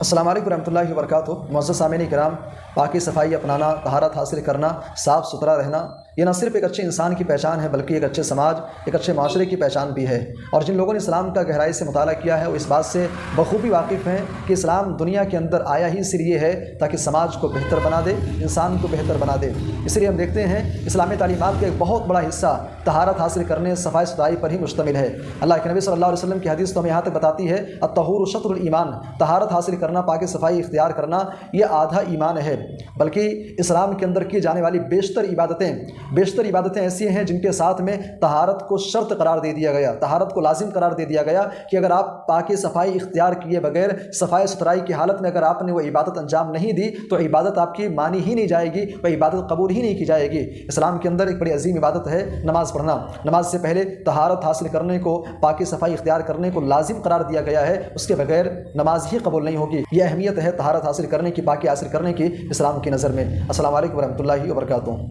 السلام علیکم ورحمۃ اللہ وبرکاتہ۔ معزز سامعین کرام، پاکی صفائی اپنانا، طہارت حاصل کرنا، صاف ستھرا رہنا، یہ نہ صرف ایک اچھے انسان کی پہچان ہے بلکہ ایک اچھے سماج، ایک اچھے معاشرے کی پہچان بھی ہے۔ اور جن لوگوں نے اسلام کا گہرائی سے مطالعہ کیا ہے وہ اس بات سے بخوبی واقف ہیں کہ اسلام دنیا کے اندر آیا ہی اس لیے ہے تاکہ سماج کو بہتر بنا دے، انسان کو بہتر بنا دے۔ اس لیے ہم دیکھتے ہیں اسلامی تعلیمات کا ایک بہت بڑا حصہ طہارت حاصل کرنے، صفائی ستھرائی پر ہی مشتمل ہے۔ اللہ کے نبی صلی اللہ علیہ وسلم کی حدیث تو ہمیں یہاں تک بتاتی ہے الطہور شطر الایمان، طہارت حاصل کرنا، پاکی صفائی اختیار کرنا یہ آدھا ایمان ہے۔ بلکہ اسلام کے اندر کی جانے والی بیشتر عبادتیں ایسی ہیں جن کے ساتھ میں طہارت کو شرط قرار دے دیا گیا، طہارت کو لازم قرار دے دیا گیا کہ اگر آپ پاکی صفائی اختیار کیے بغیر، صفائی ستھرائی کی حالت میں اگر آپ نے وہ عبادت انجام نہیں دی تو عبادت آپ کی مانی ہی نہیں جائے گی، وہ عبادت قبول ہی نہیں کی جائے گی۔ اسلام کے اندر ایک بڑی عظیم عبادت ہے نماز پڑھنا۔ نماز سے پہلے طہارت حاصل کرنے کو، پاکی صفائی اختیار کرنے کو لازم قرار دیا گیا ہے، اس کے بغیر نماز ہی قبول نہیں ہوگی۔ یہ اہمیت ہے طہارت حاصل کرنے کی، پاکی حاصل کرنے کی اسلام کی نظر میں۔ السلام علیکم ورحمۃ اللہ وبرکاتہ۔